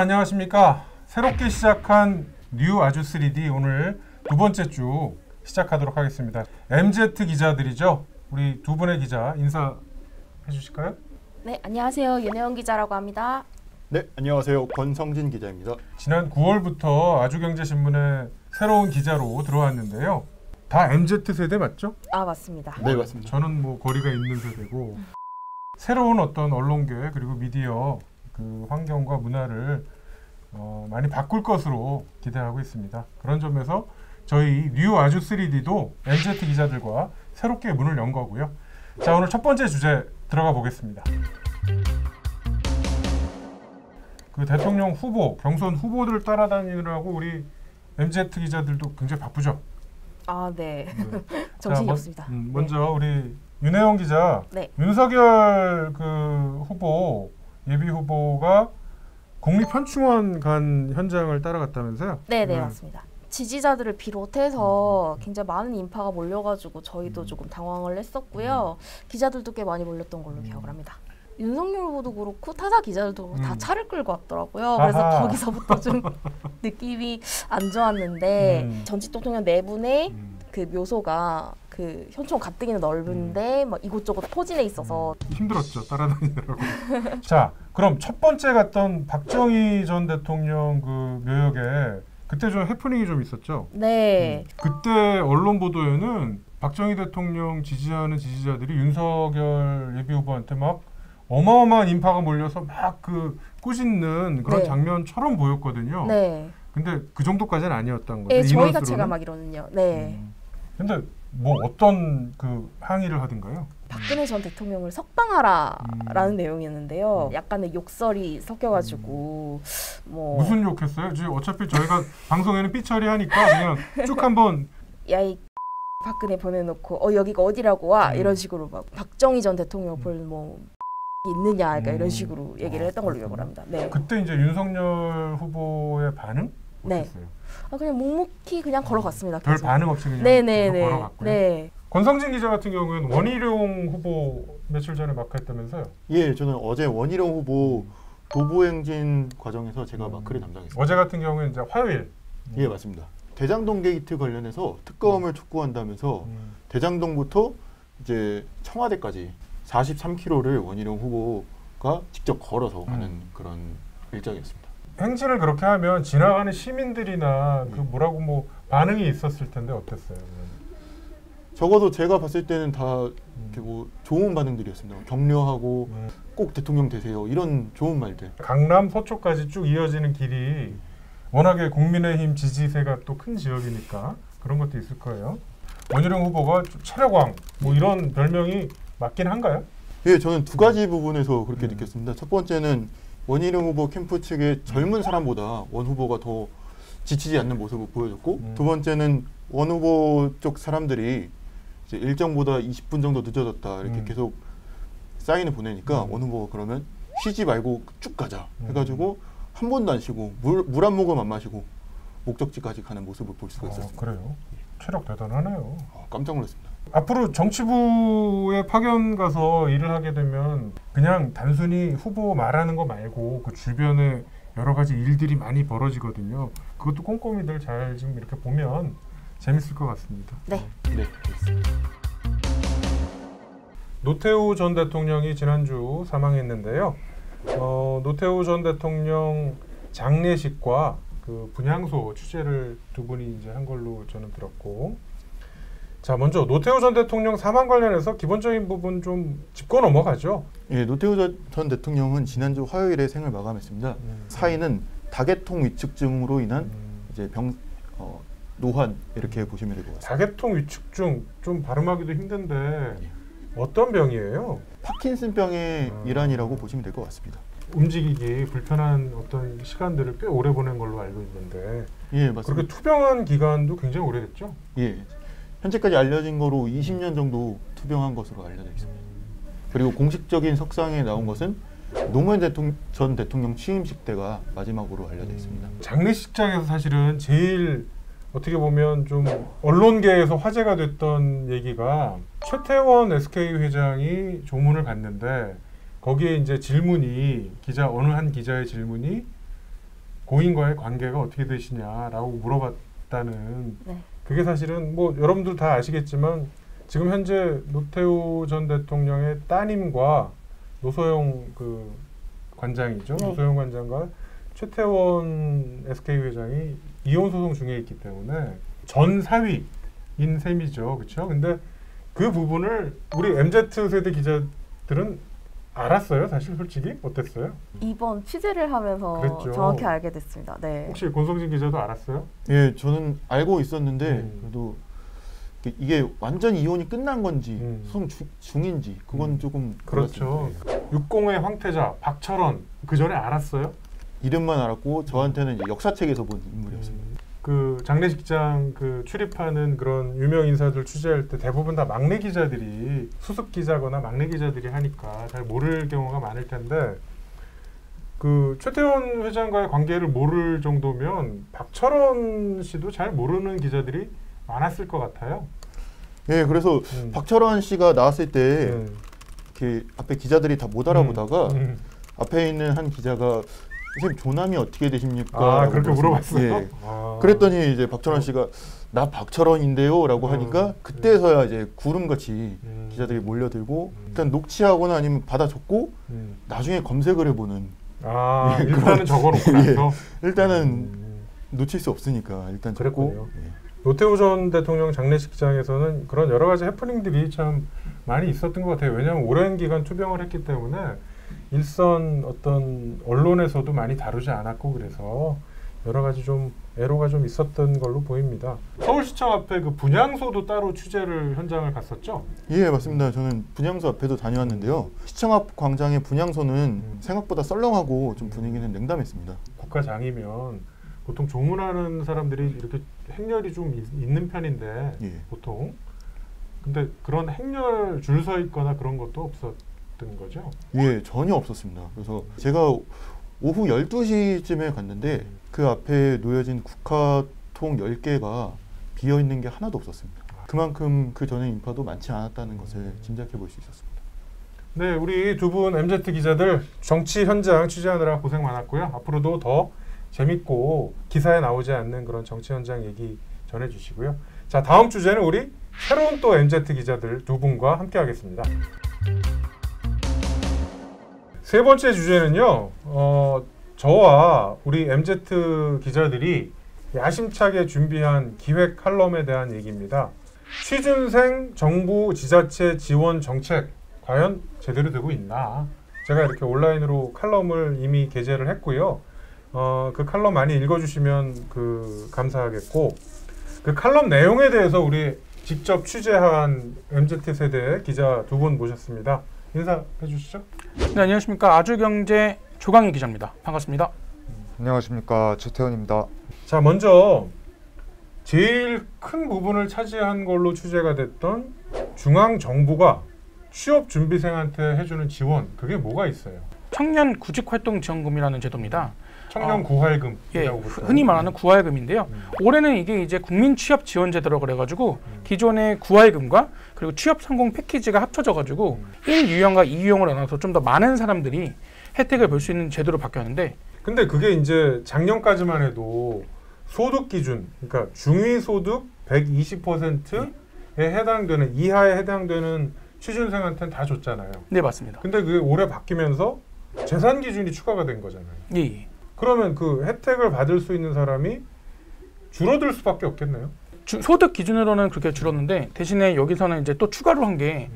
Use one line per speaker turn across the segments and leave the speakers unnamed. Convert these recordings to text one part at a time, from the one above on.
안녕하십니까. 새롭게 시작한 뉴 아주 3D 오늘 두 번째 주 시작하도록 하겠습니다. MZ 기자들이죠. 우리 두 분의 기자 인사해 주실까요?
네, 안녕하세요. 윤혜원 기자라고 합니다.
네, 안녕하세요. 권성진 기자입니다.
지난 9월부터 아주경제신문에 새로운 기자로 들어왔는데요. 다 MZ 세대 맞죠?
아, 맞습니다.
네, 맞습니다.
저는 뭐 거리가 있는 세대고 새로운 어떤 언론계 그리고 미디어 그 환경과 문화를 많이 바꿀 것으로 기대하고 있습니다. 그런 점에서 저희 뉴 아주 3D도 MZ 기자들과 새롭게 문을 연 거고요. 자, 오늘 첫 번째 주제 들어가 보겠습니다. 그 대통령 후보, 경선 후보들을 따라다니느라고 우리 MZ 기자들도 굉장히 바쁘죠?
아, 네. 정신이 없습니다.
먼저 우리 윤혜원 기자,
네.
윤석열 그 후보, 예비 후보가 국립현충원 간 현장을 따라갔다면서요?
네, 맞습니다. 지지자들을 비롯해서 굉장히 많은 인파가 몰려가지고 저희도 조금 당황을 했었고요. 기자들도 꽤 많이 몰렸던 걸로 기억을 합니다. 윤석열 후보도 그렇고 타사 기자들도 다 차를 끌고 왔더라고요. 그래서
아하.
거기서부터 좀 느낌이 안 좋았는데 전직 대통령 네 분의 그 묘소가 그 현충원 가뜩이나 넓은데 막 이곳저곳 포진해 있어서
힘들었죠, 따라다니느라고. 자, 그럼 첫 번째 갔던 박정희 전 대통령 그 묘역에 그때 좀 해프닝이 좀 있었죠?
네.
그때 언론 보도에는 박정희 대통령 지지하는 지지자들이 윤석열 예비 후보한테 막 어마어마한 인파가 몰려서 막 그 꾸짖는 그런
네.
장면처럼 보였거든요.
네.
근데 그 정도까지는 아니었던 거죠.
네, 저희가
인원수로는?
제가 막이로는요. 네.
근데 뭐 어떤 그 항의를 하던가요?
박근혜 전 대통령을 석방하라라는 내용이었는데요. 약간의 욕설이 섞여가지고 뭐
무슨 욕했어요? 지금 어차피 저희가 방송에는 삐처리하니까 그냥 쭉 한번
야이 박근혜 보내놓고 여기가 어디라고 와 이런 식으로 막 박정희 전 대통령 볼 뭐 있느냐 그러니까 이런 식으로 얘기를 했던 걸로 기억을 합니다. 네.
그때 이제 윤석열 후보의 반응
네.
어땠어요?
그냥 묵묵히 그냥 걸어갔습니다.
별
계속.
반응 없이 그냥
네네네.
걸어갔고요.
네.
권성진 기자 같은 경우에는 원희룡 후보 며칠 전에 마크했다면서요?
예, 저는 어제 원희룡 후보 도보행진 과정에서 제가 마크를 담당했습니다.
어제 같은 경우에는 이제 화요일.
예, 맞습니다. 대장동 게이트 관련해서 특검을 촉구한다면서 대장동부터 이제 청와대까지 43km를 원희룡 후보가 직접 걸어서 가는 그런 일정이었습니다.
행진을 그렇게 하면 지나가는 시민들이나 그 뭐라고 뭐 반응이 있었을 텐데 어땠어요?
적어도 제가 봤을 때는 다 이렇게 뭐 좋은 반응들이었습니다. 격려하고 꼭 대통령 되세요 이런 좋은 말들.
강남 서초까지 쭉 이어지는 길이 워낙에 국민의힘 지지세가 또 큰 지역이니까 그런 것도 있을 거예요. 원희룡 후보가 체력왕 뭐 이런 별명이 맞긴 한가요?
예, 저는 두 가지 부분에서 그렇게 느꼈습니다. 첫 번째는 원희룡 후보 캠프 측의 젊은 사람보다 원 후보가 더 지치지 않는 모습을 보여줬고 두 번째는 원 후보 쪽 사람들이 이제 일정보다 20분 정도 늦어졌다 이렇게 계속 사인을 보내니까 원 후보가 그러면 쉬지 말고 쭉 가자 해가지고 한 번도 안 쉬고 물 한 모금 안 마시고 목적지까지 가는 모습을 볼 수가 있었습니다.
그래요? 체력 대단하네요.
깜짝 놀랐습니다.
앞으로 정치부에 파견 가서 일을 하게 되면 그냥 단순히 후보 말하는 거 말고 그 주변에 여러 가지 일들이 많이 벌어지거든요. 그것도 꼼꼼히들 잘 지금 이렇게 보면 재밌을 것 같습니다.
네.
네, 알겠습니다.
노태우 전 대통령이 지난주 사망했는데요. 노태우 전 대통령 장례식과 그 분향소 취재를 두 분이 이제 한 걸로 저는 들었고, 자 먼저 노태우 전 대통령 사망 관련해서 기본적인 부분 좀 짚고 넘어가죠.
예, 노태우 전 대통령은 지난주 화요일에 생을 마감했습니다. 사인은 다계통 위축증으로 인한 이제 노환 이렇게 보시면 될 것 같습니다.
다계통 위축증 좀 발음하기도 힘든데 어떤 병이에요?
파킨슨병의 일환이라고 보시면 될 것 같습니다.
움직이기 불편한 어떤 시간들을 꽤 오래 보낸 걸로 알고 있는데,
예, 맞습니다.
그렇게 투병한 기간도 굉장히 오래됐죠?
예, 현재까지 알려진 거로 20년 정도 투병한 것으로 알려져 있습니다. 그리고 공식적인 석상에 나온 것은 노무현 전 대통령 취임식 때가 마지막으로 알려져 있습니다.
장례식장에서 사실은 제일 어떻게 보면 좀 언론계에서 화제가 됐던 얘기가 최태원 SK 회장이 조문을 갔는데 거기에 이제 질문이 어느 한 기자의 질문이 고인과의 관계가 어떻게 되시냐라고 물어봤다는
네.
그게 사실은 뭐 여러분들 다 아시겠지만 지금 현재 노태우 전 대통령의 따님과 노소영 그 관장이죠.
네.
노소영 관장과 최태원 SK 회장이 이혼 소송 중에 있기 때문에 전 사위인 셈이죠. 그렇죠? 근데 그 부분을 우리 MZ 세대 기자들은 알았어요. 사실 솔직히 어땠어요?
이번 취재를 하면서
그랬죠.
정확히 알게 됐습니다. 네.
혹시 권성진 기자도 알았어요?
예, 저는 알고 있었는데
음.
그래도 이게 완전 이혼이 끝난 건지
음.
소송 중인지 그건 조금
그렇죠.
몰랐습니다.
60의 황태자 박철원 그 전에 알았어요?
이름만 알았고 저한테는 이제 역사책에서 본 인물이었습니다.
그 장례식장 그 출입하는 그런 유명 인사들 취재할 때 대부분 다 막내 기자들이 수습 기자거나 막내 기자들이 하니까 잘 모를 경우가 많을 텐데 그 최태원 회장과의 관계를 모를 정도면 박철원 씨도 잘 모르는 기자들이 많았을 것 같아요.
예, 그래서 박철원 씨가 나왔을 때
음.
이렇게 앞에 기자들이 다 못 알아보다가
음.
앞에 있는 한 기자가 선생님 조남이 어떻게 되십니까?
아
라고
그렇게
물었습니다.
물어봤어요?
예.
아.
그랬더니 이제 박철원 씨가 나 박철원인데요 라고 하니까 그때서야 이제 구름같이 기자들이 몰려들고 일단 녹취하거나 아니면 받아줬고 나중에 검색을 해보는
아
예,
일단은 적어놓고
예.
나서
일단은 놓칠 수 없으니까 일단 적고
그랬군요.
예.
노태우 전 대통령 장례식장에서는 그런 여러 가지 해프닝들이 참 많이 있었던 것 같아요. 왜냐하면 오랜 기간 투병을 했기 때문에 일선 어떤 언론에서도 많이 다루지 않았고 그래서 여러 가지 좀 애로가 좀 있었던 걸로 보입니다. 서울시청 앞에 그 분향소도 따로 취재를 현장을 갔었죠?
예, 맞습니다. 저는 분향소 앞에도 다녀왔는데요. 시청 앞 광장의 분향소는 생각보다 썰렁하고 좀 분위기는 냉담했습니다.
국가장이면 보통 조문하는 사람들이 이렇게 행렬이 좀 있는 편인데
예.
보통 근데 그런 행렬 줄 서 있거나 그런 것도 없었던 거죠?
예, 전혀 없었습니다. 그래서 제가 오후 12시쯤에 갔는데 그 앞에 놓여진 국화통 10개가 비어있는 게 하나도 없었습니다. 그만큼 그 전에 인파도 많지 않았다는 것을 짐작해 볼 수 있었습니다.
네, 우리 두 분 MZ 기자들 정치 현장 취재하느라 고생 많았고요. 앞으로도 더 재밌고 기사에 나오지 않는 그런 정치 현장 얘기 전해주시고요. 자, 다음 주제는 우리 새로운 또 MZ 기자들 두 분과 함께 하겠습니다. 세 번째 주제는요. 저와 우리 MZ 기자들이 야심차게 준비한 기획 칼럼에 대한 얘기입니다. 취준생 정부 지자체 지원 정책 과연 제대로 되고 있나? 제가 이렇게 온라인으로 칼럼을 이미 게재를 했고요. 그 칼럼 많이 읽어주시면 감사하겠고 그 칼럼 내용에 대해서 우리 직접 취재한 MZ 세대 기자 두 분 모셨습니다. 인사해 주시죠.
네, 안녕하십니까. 아주경제 조강희 기자입니다. 반갑습니다.
안녕하십니까. 최태원입니다.
자, 먼저 제일 큰 부분을 차지한 걸로 취재가 됐던 중앙정부가 취업준비생한테 해주는 지원, 그게 뭐가 있어요?
청년 구직활동지원금이라는 제도입니다.
청년 구활금.
예, 흔히 말하는 구활금인데요. 올해는 이게 이제 국민취업지원제도라고 그래가지고 기존의 구활금과 그리고 취업성공 패키지가 합쳐져가지고 1유형과 2유형으로 나눠서 좀 더 많은 사람들이 혜택을 볼 수 있는 제도로 바뀌었는데
근데 그게 이제 작년까지만 해도 소득 기준, 그러니까 중위소득 120%에 해당되는 이하에 해당되는 취준생한테는 다 줬잖아요.
네, 맞습니다.
근데 그게 올해 바뀌면서 재산 기준이 추가가 된 거잖아요.
예, 예.
그러면 그 혜택을 받을 수 있는 사람이 줄어들 수밖에 없겠네요.
소득 기준으로는 그렇게 줄었는데 대신에 여기서는 이제 또 추가로 한 게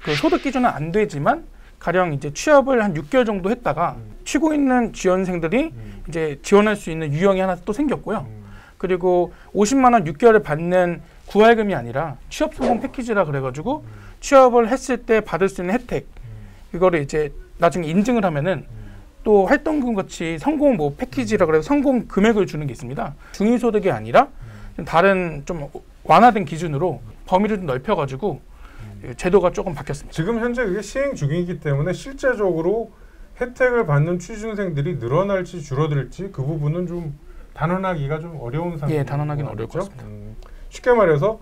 그 소득 기준은 안 되지만 가령 이제 취업을 한 6개월 정도 했다가 쉬고 있는 지원생들이 이제 지원할 수 있는 유형이 하나 또 생겼고요. 그리고 50만 원 6개월을 받는 구활금이 아니라 취업 성공 패키지라 그래가지고 취업을 했을 때 받을 수 있는 혜택 이거를 이제 나중에 인증을 하면은 또 활동금 같이 성공 뭐 패키지라 그래서 성공 금액을 주는 게 있습니다. 중위소득이 아니라 좀 다른 좀 완화된 기준으로 범위를 좀 넓혀가지고 제도가 조금 바뀌었습니다.
지금 현재 그게 시행 중이기 때문에 실제적으로 혜택을 받는 취준생들이 늘어날지 줄어들지 그 부분은 좀 단언하기가 좀 어려운 상황이죠.
예, 단언하기는 어려울 것 같습니다.
쉽게 말해서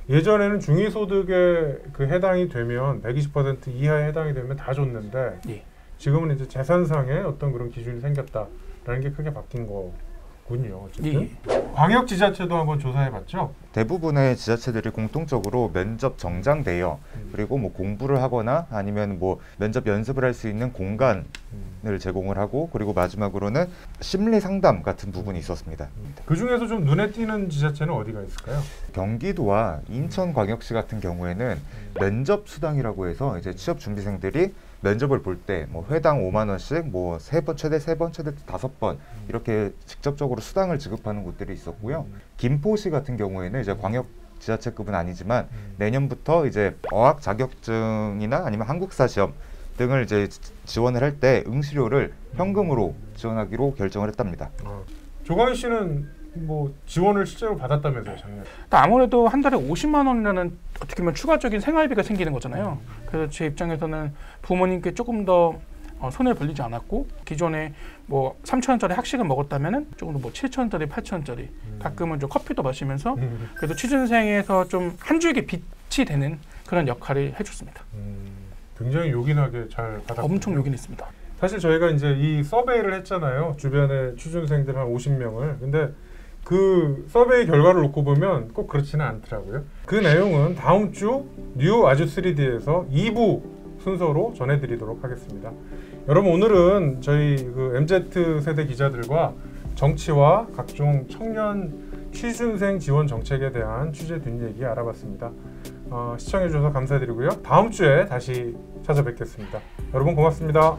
예전에는 중위소득에 그 해당이 되면 120% 이하에 해당이 되면 다 줬는데
예.
지금은 이제 재산상의 어떤 그런 기준이 생겼다라는 게 크게 바뀐 군요. 어쨌든
예.
광역 지자체도 한번 조사해봤죠.
대부분의 지자체들이 공통적으로 면접 정장 대여 그리고 뭐 공부를 하거나 아니면 뭐 면접 연습을 할 수 있는 공간을 제공을 하고 그리고 마지막으로는 심리 상담 같은 부분이 있었습니다.
그 중에서 좀 눈에 띄는 지자체는 어디가 있을까요?
경기도와 인천광역시 같은 경우에는 면접 수당이라고 해서 이제 취업 준비생들이 면접을 볼 때 뭐 회당 5만 원씩 뭐 최대 3번, 최대 5번 이렇게 직접적으로 수당을 지급하는 곳들이 있었고요. 김포시 같은 경우에는 이제 광역 지자체급은 아니지만 내년부터 이제 어학 자격증이나 아니면 한국사 시험 등을 이제 지원을 할 때 응시료를 현금으로 지원하기로 결정을 했답니다.
조광희 씨는 뭐 지원을 실제로 받았다면서요, 작년에?
아무래도 한 달에 50만 원이라는 어떻게 보면 추가적인 생활비가 생기는 거잖아요. 그래서 제 입장에서는 부모님께 조금 더 손을 벌리지 않았고 기존에 뭐 3,000원짜리 학식을 먹었다면은 조금 더 뭐 7,000원짜리, 8,000원짜리 가끔은 좀 커피도 마시면서 그래도 취준생에서 좀 한 줄기 빛이 되는 그런 역할을 해줬습니다.
굉장히 요긴하게 잘 받았고
엄청 요긴했습니다.
사실 저희가 이제 이 서베이를 했잖아요. 주변에 취준생들 한 50명을. 근데 그 서베이 결과를 놓고 보면 꼭 그렇지는 않더라고요. 그 내용은 다음 주 뉴 아주 3D에서 2부 순서로 전해드리도록 하겠습니다. 여러분 오늘은 저희 그 MZ 세대 기자들과 정치와 각종 청년 취준생 지원 정책에 대한 취재 뒷얘기 알아봤습니다. 시청해주셔서 감사드리고요. 다음 주에 다시 찾아뵙겠습니다. 여러분 고맙습니다.